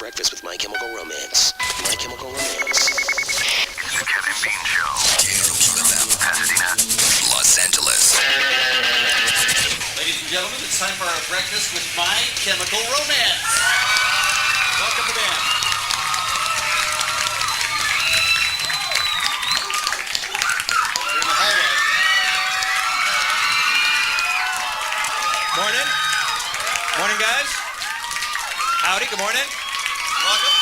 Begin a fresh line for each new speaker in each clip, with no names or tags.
Breakfast with My Chemical Romance. My Chemical Romance.
It's the Kevin Bean Show. KROQ FM, Pasadena, Los Angeles.
Ladies and gentlemen, it's time for our Breakfast with My Chemical Romance. Welcome to the band. You're in the hallway.
Morning. Morning, guys. Howdy, good morning.
Welcome.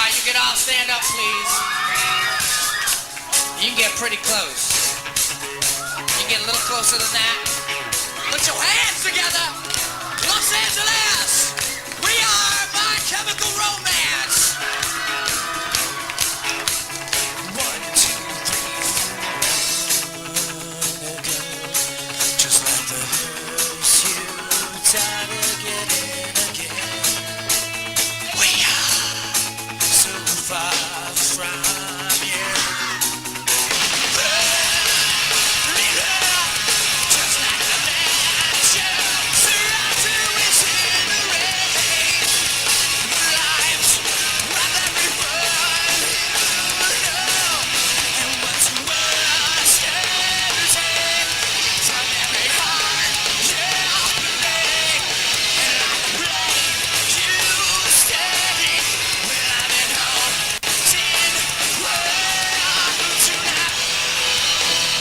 You can all stand up, please. You can get pretty close. You can get a little closer than that. Put your hands together. Los Angeles, we are My Chemical Romance. 1, 2, 3, 4, go. Just like the horse you tired of getting again. We are so far from you. Just like the mansion surrounded with incinerate. Lives with everyone you know. And what's worse to take from every heart you break. And like the rain you stay when I'm at home. Tin world tonight.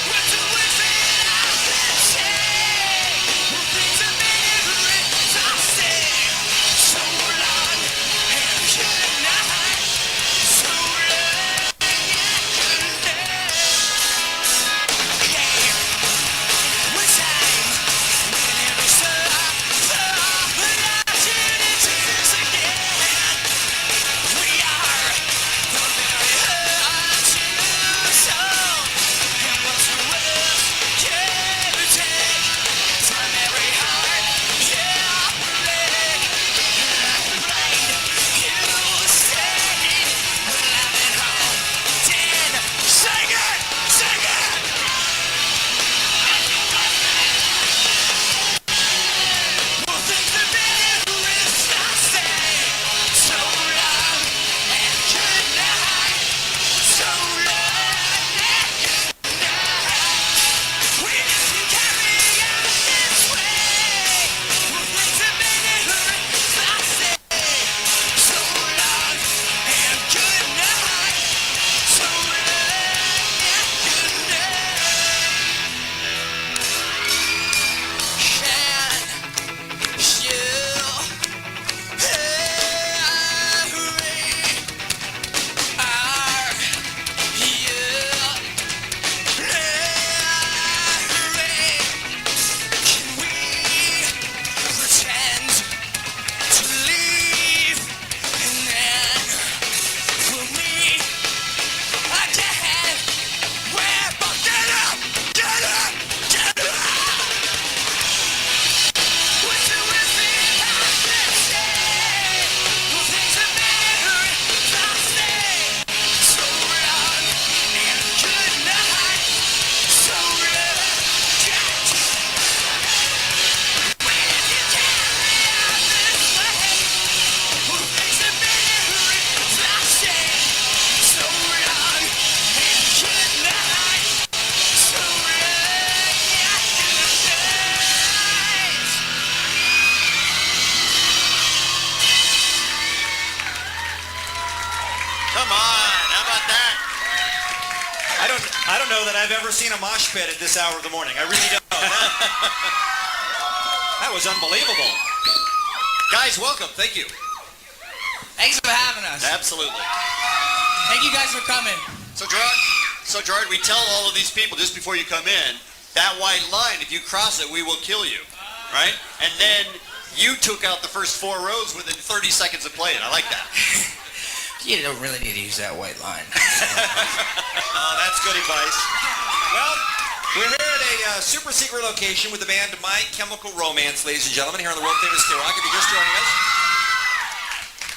What's the worst that I can say? Well, things have been exhausting. So long and good night. So long and good night. Hey, one time when every star opportunities again. We are the very heart you sow. And what's the worst can take from every heart you break? Like the rain you stay when I'm at home. Sing it, sing it. Well, things have been exhausting. So long and good night. So long and good night. When you carry on this way, well, things have been exhausting. So long and good night. So long and good night. Can you
Come on, how about that?
I don't know that I've ever seen a mosh pit at this hour of the morning. I really don't. That was unbelievable.
Guys, welcome. Thank you.
Thanks for having us.
Absolutely.
Thank you guys for coming.
So Gerard, we tell all of these people just before you come in, that white line, if you cross it, we will kill you, right? And then you took out the first 4 rows within 30 seconds of playing. I like that.
You don't really need to use that white line.
Oh, that's good advice. Well, we're here at a super secret location with the band My Chemical Romance, ladies and gentlemen, here on the world famous KROQ. If you're just joining us,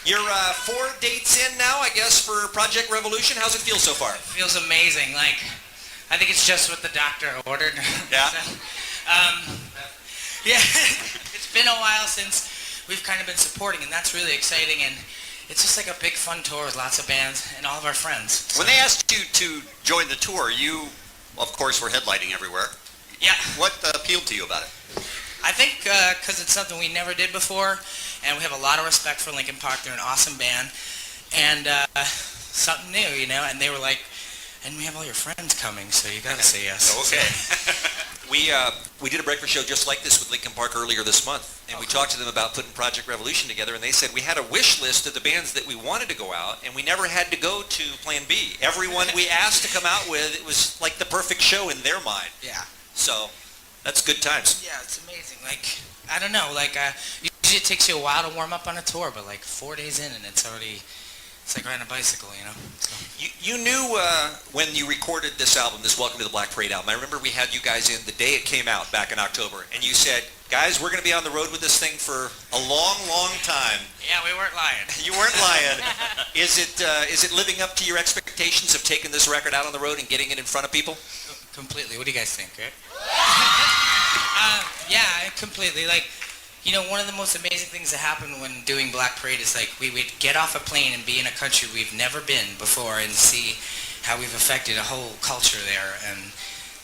You're 4 dates in now, I guess, for Project Revolution. How's it feel so far?
It feels amazing. Like, I think it's just what the doctor ordered.
Yeah.
So, yeah, it's been a while since we've kind of been supporting, and that's really exciting. And it's just like a big fun tour with lots of bands and all of our friends.
When they asked you to join the tour, you, of course, were headlining everywhere.
Yeah.
What appealed to you about it?
I think because it's something we never did before, and we have a lot of respect for Linkin Park. They're an awesome band, and something new, you know. And they were like, and we have all your friends coming, so you got to say yes.
Okay. We did a breakfast show just like this with Linkin Park earlier this month, and we talked to them about putting Project Revolution together, and they said we had a wish list of the bands that we wanted to go out, and we never had to go to Plan B. Everyone we asked to come out with, it was like the perfect show in their mind.
Yeah.
So that's good times.
Yeah, it's amazing. Like, I don't know, like, usually it takes you a while to warm up on a tour, but like 4 days in and it's already, it's like riding a bicycle, you know? So.
You knew when you recorded this album, this Welcome to the Black Parade album, I remember we had you guys in the day it came out back in October, and you said, guys, we're going to be on the road with this thing for a long, long time.
Yeah, we weren't lying.
You weren't lying. Is it living up to your expectations of taking this record out on the road and getting it in front of people?
Completely. What do you guys think, right? Yeah, completely. Like, you know, one of the most amazing things that happened when doing Black Parade is like we would get off a plane and be in a country we've never been before and see how we've affected a whole culture there, and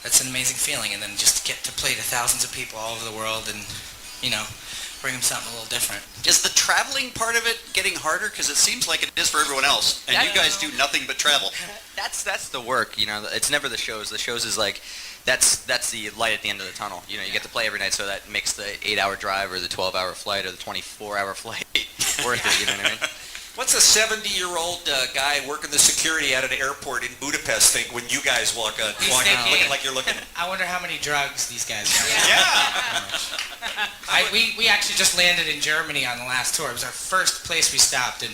that's an amazing feeling. And then just get to play to thousands of people all over the world and, you know, bring them something a little different.
Is the traveling part of it getting harder? Because it seems like it is for everyone else, and you guys do nothing but travel.
That's the work, you know. It's never the shows. The shows is like, that's the light at the end of the tunnel. You know, you get to play every night, so that makes the 8-hour drive or the 12-hour flight or the 24-hour flight worth it. You know what I mean?
What's a 70-year-old guy working the security at an airport in Budapest think when you guys walk out looking like you're looking?
I wonder how many drugs these guys got.
Yeah.
We actually just landed in Germany on the last tour. It was our first place we stopped, and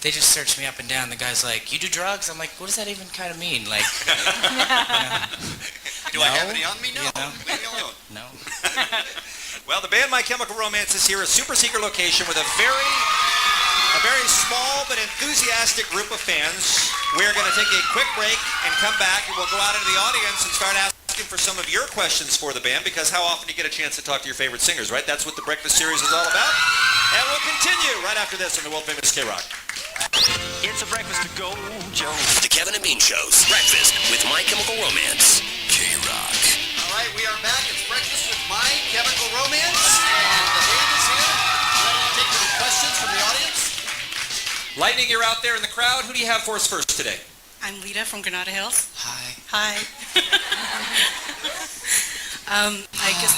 they just searched me up and down. The guy's like, "You do drugs?" I'm like, "What does that even kind of mean?" Like,
Do I have any on me? No.
You know?
Leave me alone.
No.
Well, the band My Chemical Romance is here, a super secret location with a very small but enthusiastic group of fans. We're going to take a quick break and come back, and we'll go out into the audience and start asking for some of your questions for the band, because how often do you get a chance to talk to your favorite singers, right? That's what the breakfast series is all about. And we'll continue right after this on the world-famous KROQ.
It's a breakfast to go, Joe.
The Kevin and Bean Show's Breakfast with My Chemical Romance.
KROQ.
All right, we are back. It's Breakfast with My Chemical Romance, and the band is here. Ready to take some questions from the audience?
Lightning, you're out there in the crowd. Who do you have for us first today?
I'm Lita from Granada Hills.
Hi.
Hi. I guess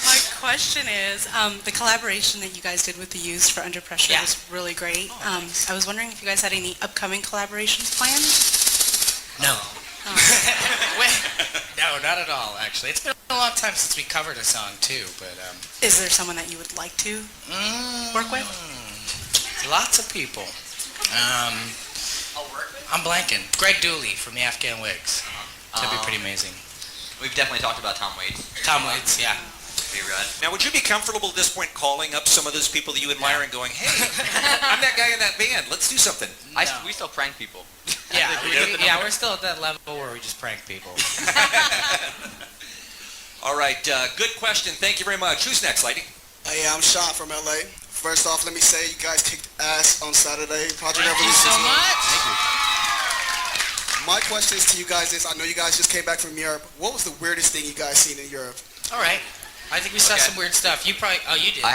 my question is, the collaboration that you guys did with the Used for Under Pressure
Yeah.
was really great. I was wondering if you guys had any upcoming collaborations planned?
No. No, not at all, actually. It's been a long time since we covered a song, too, but...
Is there someone that you would like to work with?
Lots of people. I'm blanking. Greg Dooley from the Afghan Wigs. That'd be pretty amazing.
We've definitely talked about Tom Waits.
Tom Waits, yeah.
Now, would you be comfortable at this point calling up some of those people that you admire and going, hey, I'm that guy in that band. Let's do something.
No.
We still prank people.
Yeah, we're still at that level where we just prank people.
All right, good question. Thank you very much. Who's next, Lightning?
Yeah, I'm Sean from LA. First off, let me say you guys kicked ass on Saturday. Project
Thank you
Revolution.
so much.
Thank you.
My question is to you guys is, I know you guys just came back from Europe. What was the weirdest thing you guys seen in Europe?
All right. I think we saw
Okay.
some weird stuff. You probably... Oh, you did.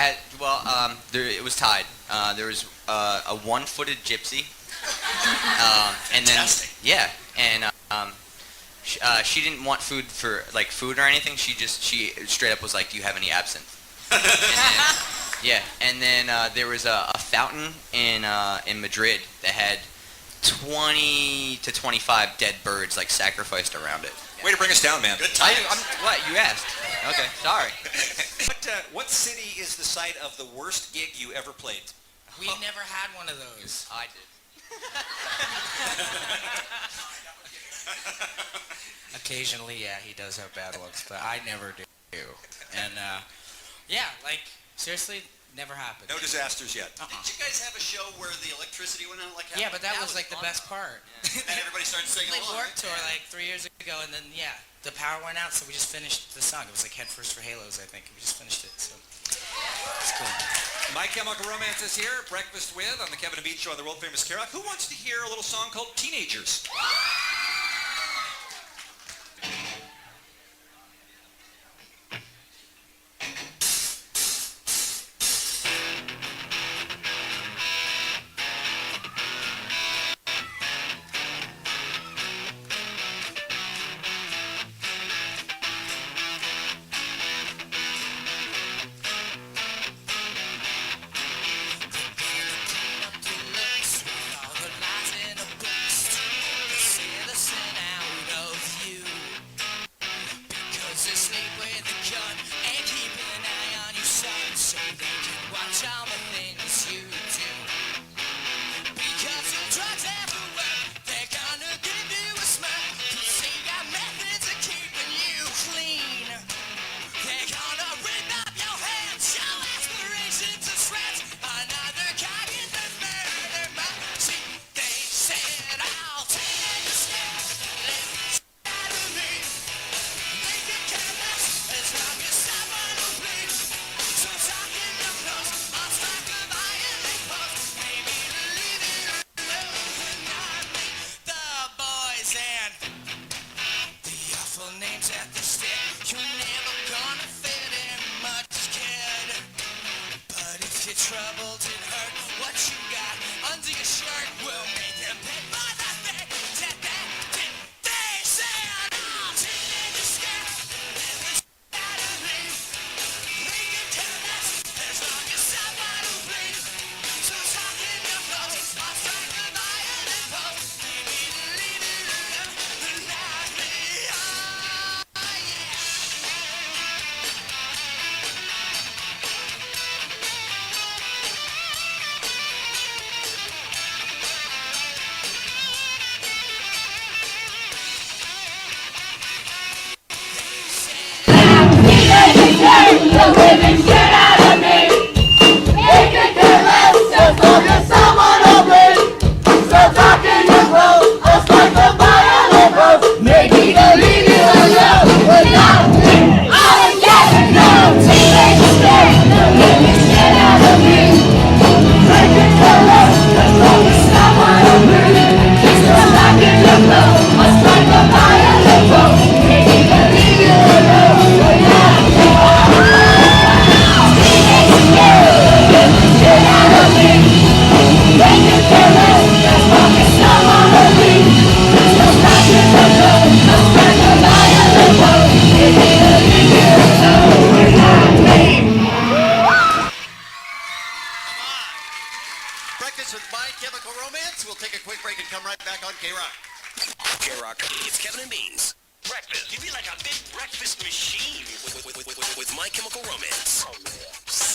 It was tied. There was a one-footed gypsy. And then,
Fantastic.
she didn't want food or anything. She straight up was like, "Do you have any absinthe?" And then there was a fountain in Madrid that had 20 to 25 dead birds like sacrificed around it.
Way to bring us down, man.
Good times.
What you asked? Okay, sorry.
What city is the site of the worst gig you ever played?
We never had one of those.
I did.
Occasionally, yeah, he does have bad ones, but I never do. And, yeah, like, seriously, Never happened.
No disasters yet.
Did you guys have a show where the electricity went out like half?
Yeah, but that was like the
fun,
best
though.
part.
And everybody started singing
We
along.
Warped Tour like 3 years ago, and then the power went out, so we just finished the song. It was like Head First for Halos, I think. We just finished it, so it's cool.
My Chemical Romance is here. Breakfast with on the Kevin and Bean Show on the world famous KROQ. Who wants to hear a little song called Teenagers?
Troubled and hurt, what you got under your shirt will make them pay for the thing that they said. All teenagers scared, let the shit out of me. They can care less as long as someone who bleeds. So talk in your clothes, I'll strike a violent pose. Maybe to leave it alone, but not me. Oh, yeah.
The living shit out of me. It could care less as long as someone will bleed. So talking your clothes, I'll strike the violent pose. Maybe to leave you alone, but not me. Oh yeah, no teenage scared. The living shit out of me. It could care less as long as someone will bleed. So talking your clothes, I'll strike the violent pose. Maybe to leave you alone, but not me.
Breakfast with My Chemical Romance. We'll take a quick break and come right back on KROQ.
KROQ. It's Kevin and Beans. Breakfast. You feel like a big breakfast machine with My Chemical Romance.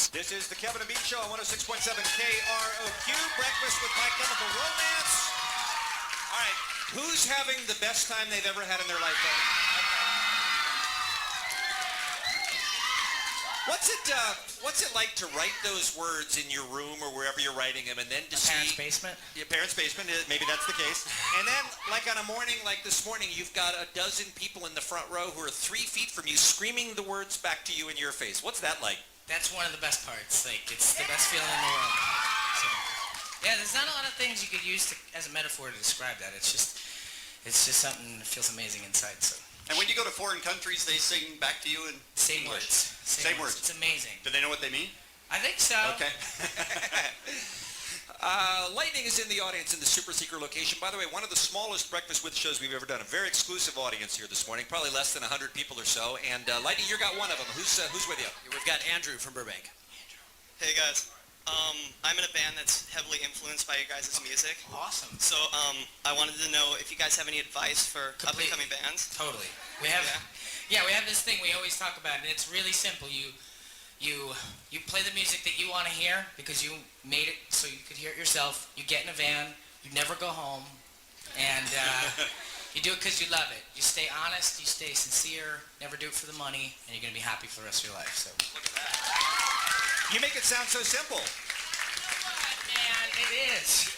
This is the Kevin and Bean Show on 106.7 KROQ. Breakfast with My Chemical Romance. All right, who's having the best time they've ever had in their lifetime? What's it like to write those words in your room or wherever you're writing them, and then to see
Parents' basement?
Your parents' basement, maybe that's the case. And then, like on a morning like this morning, you've got a dozen people in the front row who are 3 feet from you screaming the words back to you in your face. What's that like?
That's one of the best parts. Like, it's the best feeling in the world. So, yeah, there's not a lot of things you could use as a metaphor to describe that. It's just something that feels amazing inside. So.
And when you go to foreign countries, they sing back to you in
Same
English.
words.
Same words.
It's amazing.
Do they know what they mean?
I think so.
Okay.
Lightning is in the audience in the super secret location. By the way, one of the smallest Breakfast With shows we've ever done. A very exclusive audience here this morning, probably less than 100 people or so. And Lightning, you got one of them. Who's with you?
We've got Andrew from Burbank.
Hey guys, I'm in a band that's heavily influenced by you guys' music.
Awesome.
So I wanted to know if you guys have any advice for up-and-coming bands.
Totally. We have this thing we always talk about, and it's really simple. You play the music that you want to hear because you made it so you could hear it yourself. You get in a van. You never go home, and you do it because you love it. You stay honest. You stay sincere. Never do it for the money, and you're gonna be happy for the rest of your life. So.
Look at that. You make it sound so simple.
Man, it is.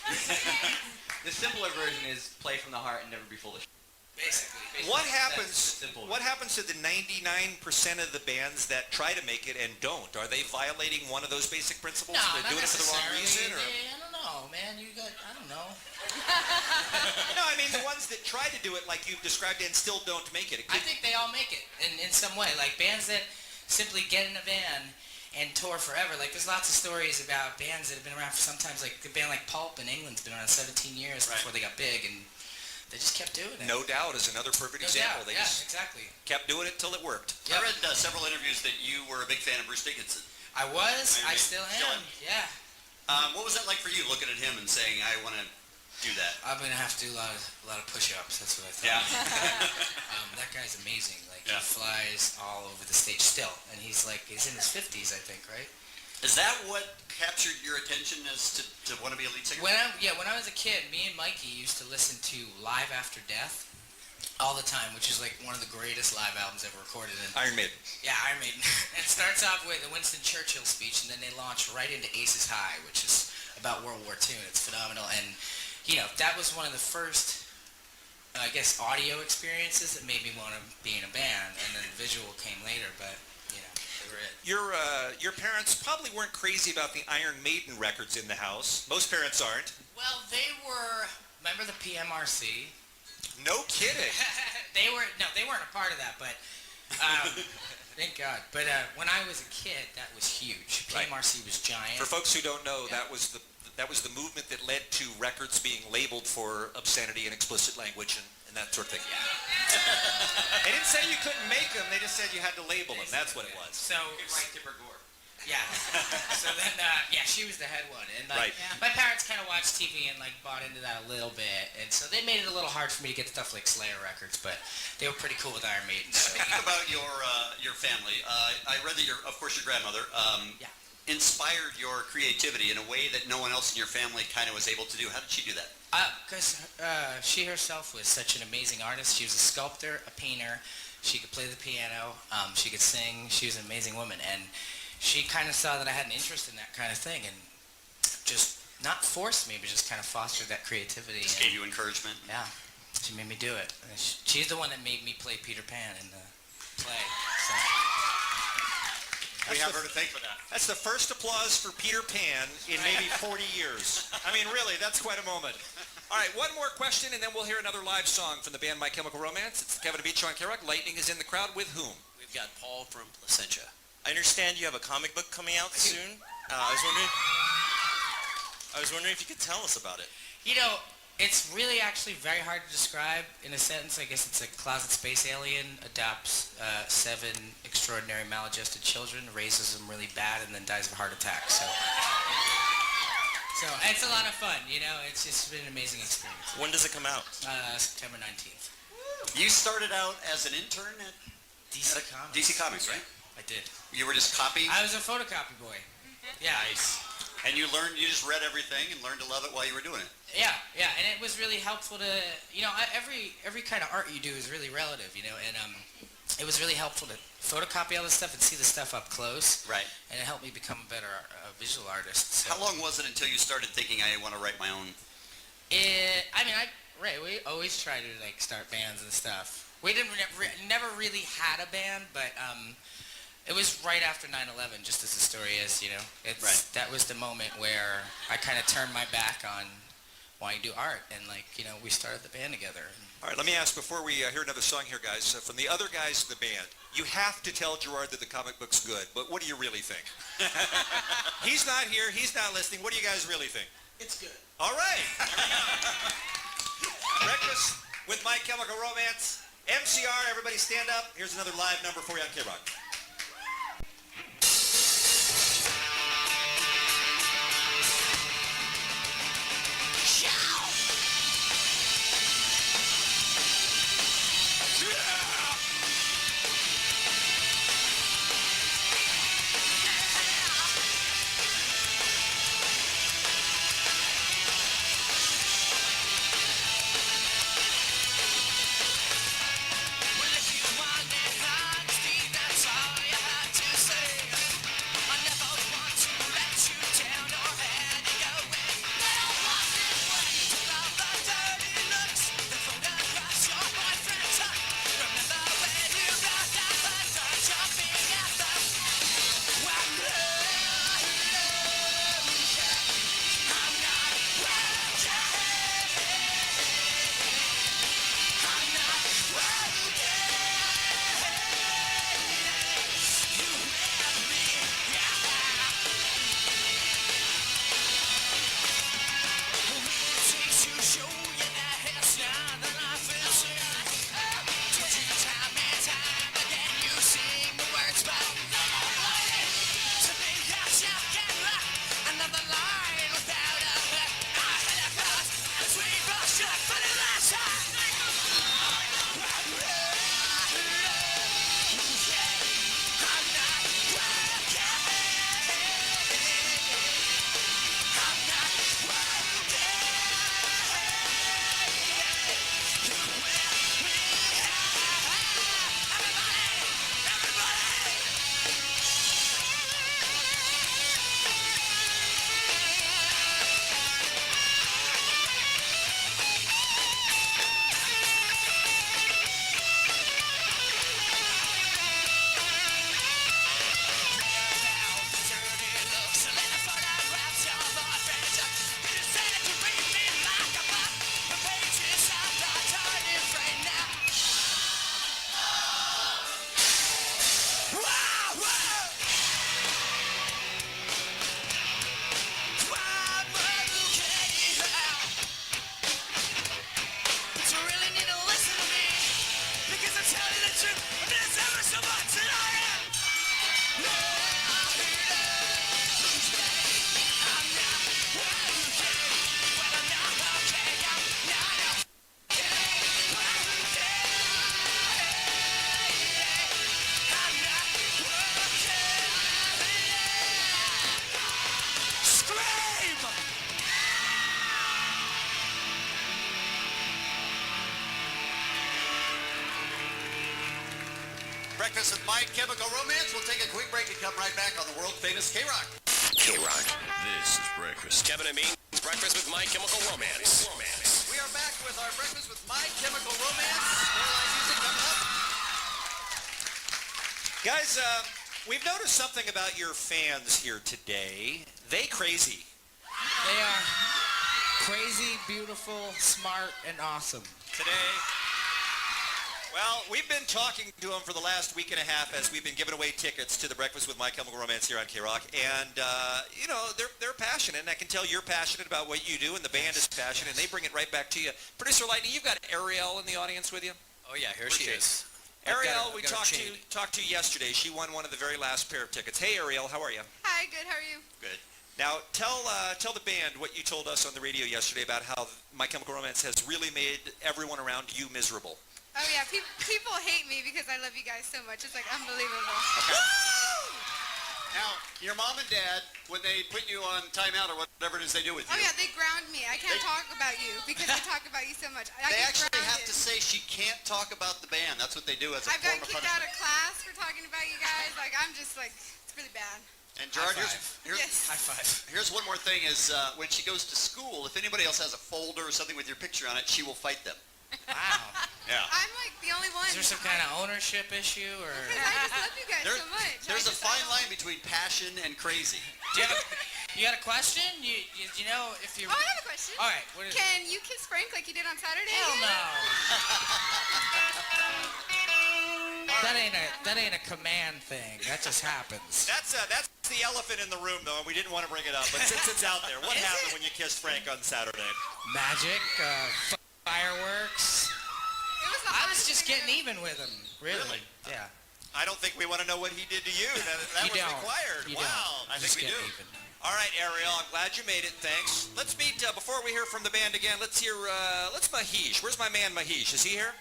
The simpler version is play from the heart and never be full of shit.
Basically.
What
That's
happens?
the simple
What happens to the 99% of the bands that try to make it and don't? Are they violating one of those basic principles?
No,
They're
not
doing it for the wrong
necessarily.
reason, or?
I don't know, man. I don't know.
No, I mean the ones that try to do it like you've described and still don't make it.
I think they all make it in some way. Like bands that simply get in a van and tour forever. Like there's lots of stories about bands that have been around for sometimes. Like a band like Pulp in England's been around 17 years before they got big, and they just kept doing it.
No Doubt is another perfect
No
example.
doubt.
They
Yeah,
just
exactly.
kept doing it till it worked.
I read several interviews that you were a big fan of Bruce Dickinson.
I was. I still
Still
am.
am.
Yeah.
What was that like for you, looking at him and saying, I want to do that?
I'm gonna have to do a lot of push-ups. That's what I thought.
Yeah.
That guy's amazing. Like
Yeah.
he flies all over the stage still, and he's in his 50s, I think, right?
Is that what captured your attention as to want to be a lead singer?
When I was a kid, me and Mikey used to listen to Live After Death all the time, which is like one of the greatest live albums ever recorded.
Iron Maiden.
Yeah, Iron Maiden. It starts off with a Winston Churchill speech, and then they launch right into Aces High, which is about World War II, and it's phenomenal. And, that was one of the first, I guess, audio experiences that made me want to be in a band, and then visual came later, but, they were it.
Your parents probably weren't crazy about the Iron Maiden records in the house. Most parents aren't.
Well, they were, remember the PMRC?
No kidding.
They weren't a part of that, but thank God. But when I was a kid, that was huge.
Right.
PMRC was giant.
For folks who don't know, that was the movement that led to records being labeled for obscenity and explicit language and that sort of thing.
Yeah.
They didn't say you couldn't make them. They just said you had to label them. That's what it was.
So,
Right, Tipper Gore.
yeah. So then, she was the head one, and
Right.
my parents kind of watched TV and bought into that a little bit, and so they made it a little hard for me to get stuff like Slayer records, but they were pretty cool with Iron Maiden. So.
Speaking about your family, I read that of course your grandmother inspired your creativity in a way that no one else in your family kind of was able to do. How did she do that?
Because she herself was such an amazing artist. She was a sculptor, a painter. She could play the piano. She could sing. She was an amazing woman, and she kind of saw that I had an interest in that kind of thing, and just not forced me, but just kind of fostered that creativity.
Just gave you encouragement.
Yeah, she made me do it. And she's the one that made me play Peter Pan in the play. So.
We have her to thank for that.
That's the first applause for Peter Pan in maybe 40 years. I mean, really, that's quite a moment. All right, one more question, and then we'll hear another live song from the band My Chemical Romance. It's Kevin and Beach on KROQ. Lightning is in the crowd with whom?
We've got Paul from Placentia. I understand you have a comic book coming out soon. I was wondering if you could tell us about it.
It's really actually very hard to describe in a sentence. I guess it's a closet space alien, adopts 7 extraordinary maladjusted children, raises them really bad, and then dies of a heart attack. So it's a lot of fun, It's just been an amazing experience.
When does it come out?
September 19th.
You started out as an intern at
DC Comics.
DC Comics, right?
I did.
You were just copying?
I was a photocopy boy. Yeah.
Nice. And you just read everything and learned to love it while you were doing it.
Yeah, and it was really helpful to, every kind of art you do is really relative, and it was really helpful to photocopy all this stuff and see the stuff up close.
Right.
And it helped me become a better visual artist. So.
How long was it until you started thinking, I want to write my own?
We always try to start bands and stuff. We never really had a band, but it was right after 9/11, just as the story is, That was the moment where I kind of turned my back on wanting to do art, and we started the band together.
All right, let me ask before we hear another song here, guys. From the other guys in the band, you have to tell Gerard that the comic book's good, but what do you really think? He's not here. He's not listening. What do you guys really think?
It's good.
All right. Breakfast with My Chemical Romance. MCR, everybody stand up. Here's another live number for you on KROQ.
Well, if you want that honesty, that's all.
Breakfast with My Chemical Romance. We'll take a quick break and come right back on the world-famous KROQ.
KROQ. This is Breakfast. Kevin and Beans, Breakfast with My Chemical Romance.
We are back with our Breakfast with My Chemical Romance. More live music coming up.
Guys, we've noticed something about your fans here today. They crazy.
They are crazy, beautiful, smart, and awesome.
Today, well, we've been talking to them for the last week and a half as we've been giving away tickets to the Breakfast with My Chemical Romance here on KROQ. And, you know, they're passionate, and I can tell you're passionate about what you do, and the band is passionate, and they bring it right back to you. Producer Lightning, you've got Ariel in the audience with you?
Oh yeah, here she is.
Ariel, we talked to yesterday. She won one of the very last pair of tickets. Hey, Ariel, how are you?
Hi, good. How are you?
Good. Now, tell the band what you told us on the radio yesterday about how My Chemical Romance has really made everyone around you miserable.
Oh yeah, people hate me because I love you guys so much. It's like unbelievable.
Okay.
Now, your mom and dad, when they put you on timeout or whatever it is they do with you.
Oh yeah, they ground me. I can't talk about you because they talk about you so much.
They actually have to say she can't talk about the band. That's what they do as a
I've
form
gotten
of
kicked
punishment.
out of class for talking about you guys. Like I'm just like, it's really bad.
And Gerard,
Yes.
High five.
here's one more thing is when she goes to school, if anybody else has a folder or something with your picture on it, she will fight them.
Wow.
Yeah.
I'm like the only one.
Is there some kind of ownership issue, or?
Because I just love you guys so much.
There's a fine line between passion and crazy.
Do you got a question? You know if you.
Oh, I have a question.
All right. What is
Can you kiss Frank like you did on Saturday?
Hell
again?
no. That ain't a command thing. That just happens.
That's the elephant in the room, though, and we didn't want to bring it up, but since it's out there, what happened when you kissed Frank on Saturday?
Magic, fireworks. I was just getting even with him. Really? Yeah.
I don't think we want to know what he did to you. That
You
was
don't.
required.
You
Wow.
don't.
I think we do.
Even.
All right, Ariel, I'm glad you made it. Thanks. Let's meet, before we hear from the band again, let's hear, let's Mahesh. Where's my man Mahesh? Is he here?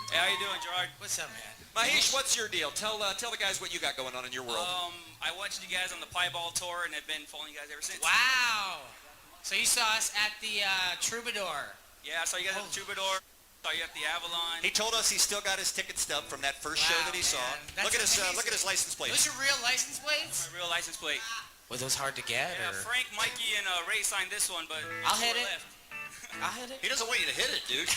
Hey, how you doing, Gerard?
What's up, man?
Mahesh, what's your deal? Tell the guys what you got going on in your world.
I watched you guys on the Piebald tour and have been following you guys ever since.
Wow. So you saw us at the Troubadour.
Yeah, I saw you guys at the Troubadour. Saw you at the Avalon.
He told us he still got his ticket stub from that first show that he saw. Look at his license plate.
Those are real license plates?
My real license plate.
Were those hard to get?
Yeah,
or?
Frank, Mikey, and Ray signed this one, but
I'll hit it.
left.
I'll hit it.
He doesn't want you to hit it, dude.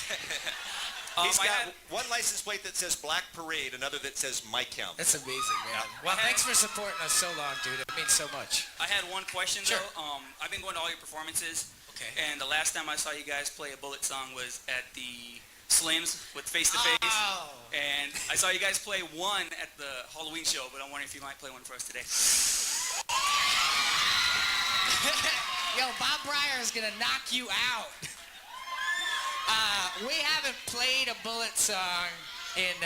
He's got one license plate that says Black Parade, another that says My Chem.
That's amazing, man. Well, thanks for supporting us so long, dude. It means so much.
I had one question,
Sure.
though. I've been going to all your performances.
Okay.
And the last time I saw you guys play a Bullet song was at the Slims with Face to Face.
Oh.
And I saw you guys play one at the Halloween show, but I'm wondering if you might play one for us today.
Yo, Bob Breyer is going to knock you out. We haven't played a Bullet song in,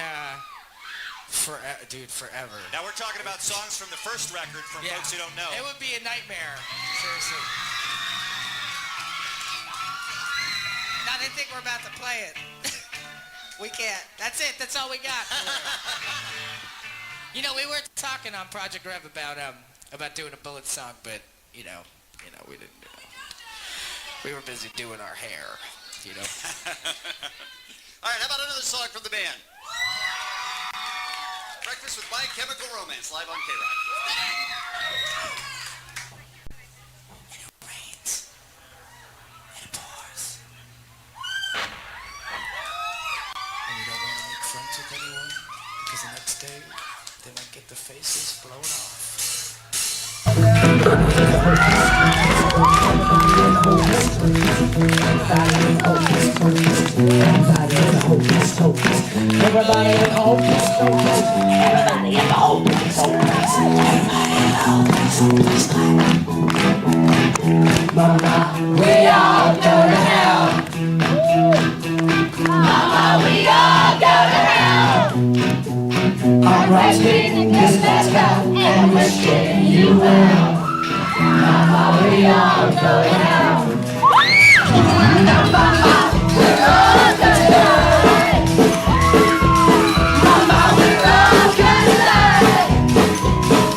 forever.
Now we're talking about songs from the first record from folks who don't know.
It would be a nightmare. Seriously. Now they think we're about to play it. We can't. That's it. That's all we got. You know, we were talking on Project Rev about doing a Bullet song, but you know, we didn't. We were busy doing our hair. You know.
All right, how about another song from the band? Breakfast with My Chemical Romance, live on KROQ.
And it rains. And it pours. And you don't want to make friends with anyone because the next day they might get their faces blown off.
Everybody in hocus pocus. Everybody in hocus pocus. Mama, we all go to hell. Mama, we all go to hell. I'm resting this vodka and wishing you well. Mama, we all go to hell. Mama, we're all gonna die. Mama, we're all gonna die.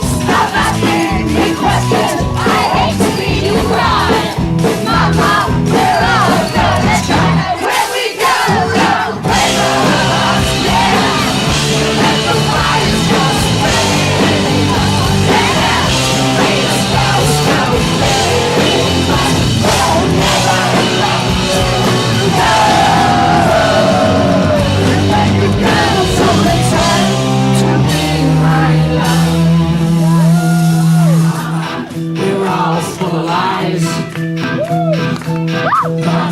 Stop asking me questions. I hate to see you cry. Mama, we're all gonna try. When we go, play the yeah. Let the fire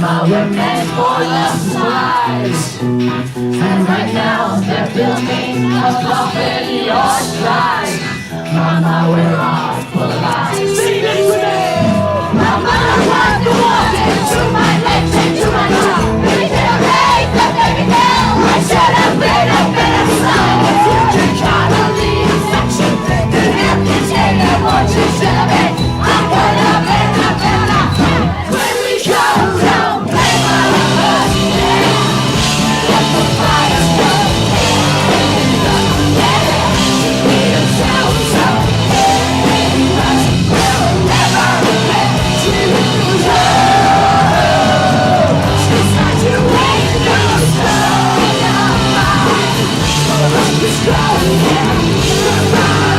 Mama, we're meant for the skies. And right now they're building a coffin in your stride. Mama, we're all full of lies. Sing this with me! Mama, I want to walk into my legs, into my mouth. Baby, tell me that baby girl, I should have been a better son. If you gotta leave section, then you can take it what you should have been. I could have been a better. When we go down, play my love, let the fire go. We'll sound so famous, we'll never let you go. It's not too late, no slow your mind. Just go and survive.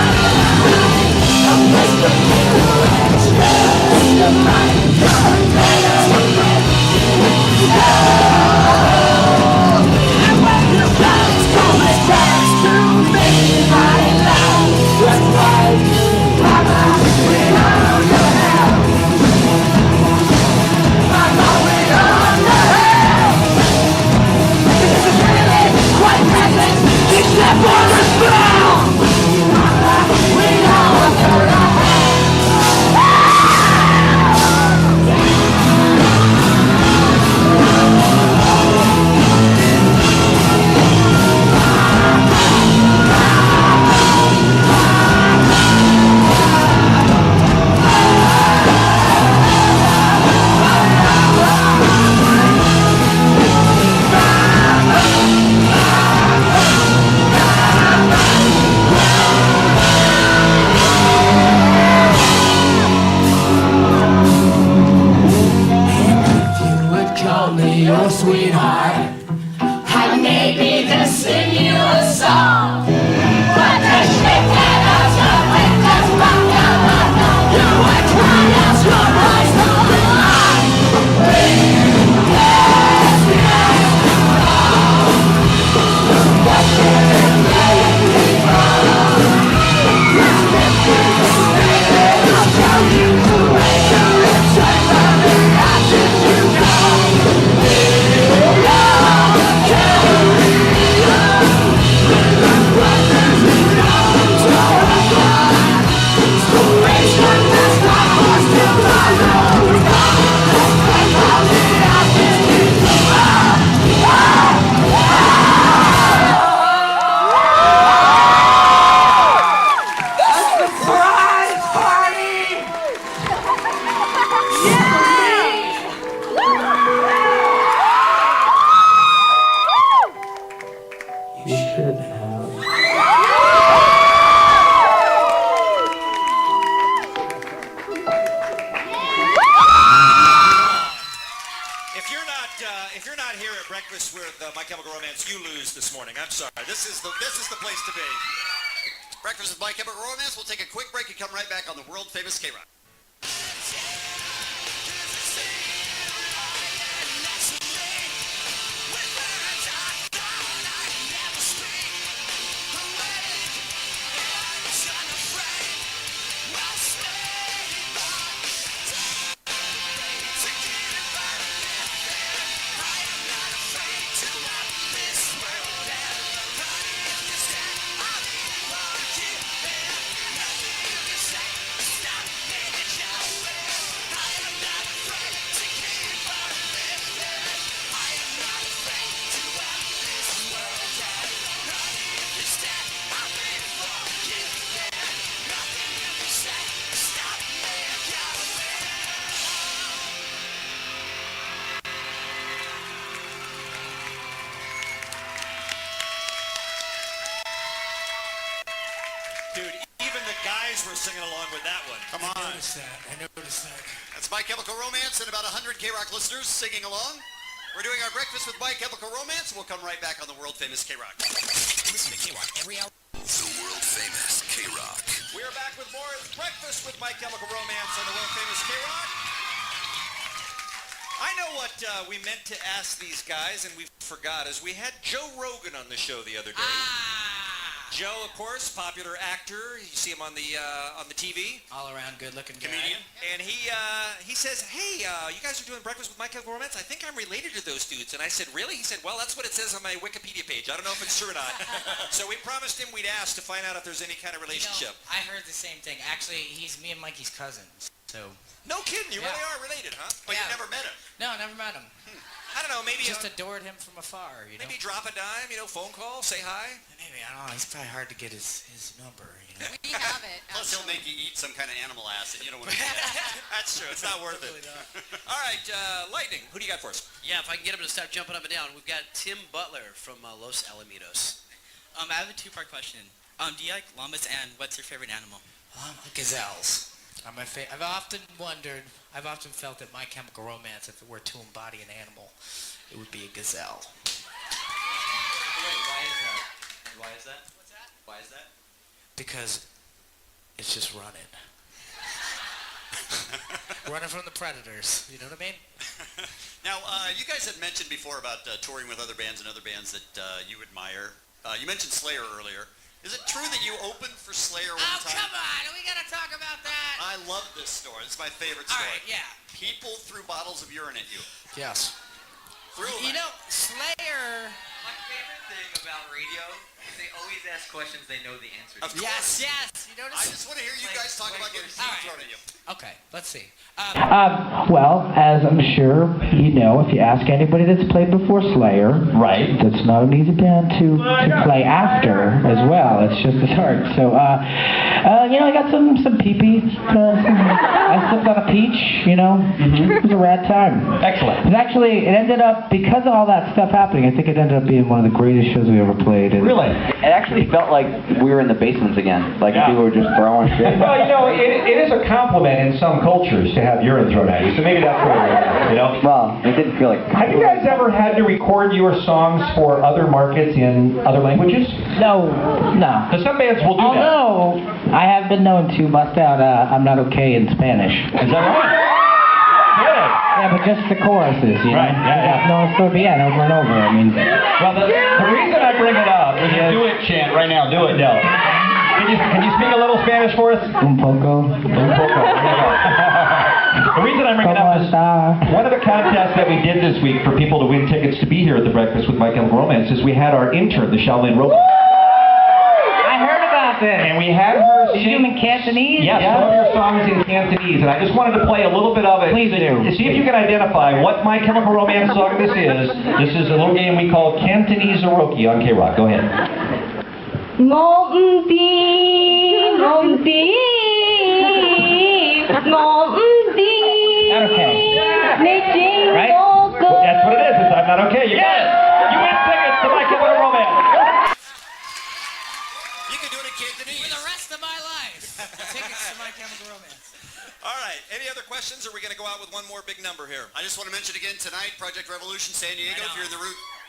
A place for you and trust your mind. You're better when you know. And when the clouds come, it starts to make my life. That's right, Mama, we are your hell. Mama, we are your hell. This is really quite present, except for the spell. Mama, we are your hell. Call me your sweetheart. I may be to sing you a song, but the shit that us up with us rock you would try as your voice on the line. Yes, yes, what should it be from? Let's get this baby. I'll tell you to wake your lips and from the ashes you come.
If you're not here at breakfast with My Chemical Romance, you lose this morning. I'm sorry. This is the place to be.
Breakfast with My Chemical Romance. We'll take a quick break and come right back on the world famous KROQ.
Dude, even the guys were singing along with that one.
Come on.
I noticed that.
That's My Chemical Romance and about 100 KROQ listeners singing along. We're doing our Breakfast with My Chemical Romance. We'll come right back on the world famous KROQ.
Listen to KROQ every hour. The world famous KROQ.
We're back with more Breakfast with My Chemical Romance on the world famous KROQ. I know what we meant to ask these guys, and we forgot, is we had Joe Rogan on the show the other day. Joe, of course, popular actor. You see him on the TV.
All around good-looking guy.
Comedian. And he says, hey, you guys are doing Breakfast with My Chemical Romance? I think I'm related to those dudes. And I said, really? He said, well, that's what it says on my Wikipedia page. I don't know if it's true or not. So we promised him we'd ask to find out if there's any kind of relationship.
I heard the same thing. Actually, he's me and Mikey's cousin. So.
No kidding, you really are related, huh? But you never met him.
No, never met him.
I don't know, maybe...
Just adored him from afar, you know?
Maybe drop a dime, phone call, say hi?
Maybe, I don't know, it's probably hard to get his number,
We have it.
Plus, he'll make you eat some kind of animal acid. You don't want to do that.
That's true, it's not worth it. All right, Lightning, who do you got for us?
Yeah, if I can get him to stop jumping up and down. We've got Tim Butler from Los Alamitos.
I have a two-part question. Do you like llamas, and what's your favorite animal?
Gazelles are my favorite. I've often felt that My Chemical Romance, if it were to embody an animal, it would be a gazelle.
Wait, why is that? And why is that? What's that? Why is that?
Because it's just running. Running from the predators, you know what I mean?
Now, you guys had mentioned before about touring with other bands and other bands that you admire. You mentioned Slayer earlier. Is it true that you opened for Slayer one time?
Oh, come on! We gotta talk about that!
I love this story. It's my favorite story.
All right, yeah.
People threw bottles of urine at you.
Yes.
Threw them.
Slayer...
My favorite thing about radio is they always ask questions they know the answer to.
Of course.
Yes! You notice?
I just want to hear you guys talk about getting seed thrown at you.
Okay, let's see.
Well, as I'm sure you know, if you ask anybody that's played before Slayer, right, that's not an easy band to play after as well. It's just as hard. So, I got some pee-pee. I slipped on a peach, It was a rad time. Excellent. It ended up, because of all that stuff happening, I think it ended up being one of the greatest shows we ever played.
Really? It actually felt like we were in the basements again. Like people were just throwing shit.
Well, it is a compliment in some cultures to have urine thrown at you, so maybe that's what it is,
Well, it didn't feel like...
Have you guys ever had to record your songs for other markets in other languages?
No.
Because some bands will do that.
Although, I have been known to bust out I'm Not Okay in Spanish.
Is that right? Good.
Yeah, but just the choruses,
Right.
Yeah. No, it's over and over.
Well, the reason I bring it up is... Do it, chant, right now. Do it, Del. Can you speak a little Spanish for us?
Un poco.
There you go. The reason I bring it up is one of the contests that we did this week for people to win tickets to be here at the Breakfast with My Chemical Romance is we had our intern, the Shaolin Robot.
I heard about this.
And we had her
sing... Did you do them in Cantonese?
Yes, some of your songs in Cantonese. And I just wanted to play a little bit of it.
Please do.
See if you can identify what My Chemical Romance song this is. This is a little game we call Cantonese Oroki on KROQ. Go ahead.
Not okay.
Right? That's what it is. It's I'm Not Okay. You got it. You win tickets to My Chemical Romance.
You can do it in Cantonese.
For the rest of my life. Tickets to My Chemical Romance.
All right, any other questions, or are we going to go out with one more big number here?
I just want to mention again tonight, Project Revolution, San Diego. If you're in the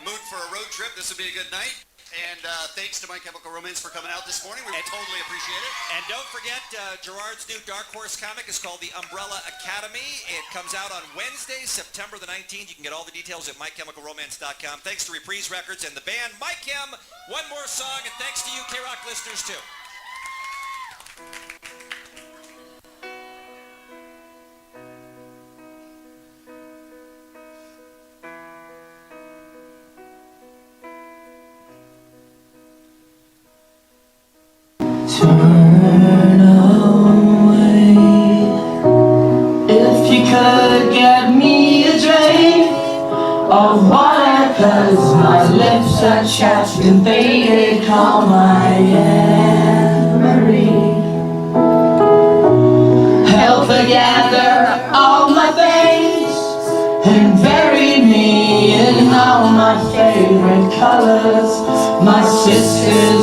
mood for a road trip, this would be a good night. And thanks to My Chemical Romance for coming out this morning. We totally appreciate it.
And don't forget, Gerard's new Dark Horse comic is called The Umbrella Academy. It comes out on Wednesday, September the 19th. You can get all the details at mychemicalromance.com. Thanks to Reprise Records and the band My Chem. One more song, and thanks to you, KROQ listeners, too.
Turn away. If you could get me a drink of water, 'cause my lips are chapped and faded. Call my Anne-Marie. Help her gather all my things and bury me in all my favorite colors. My sisters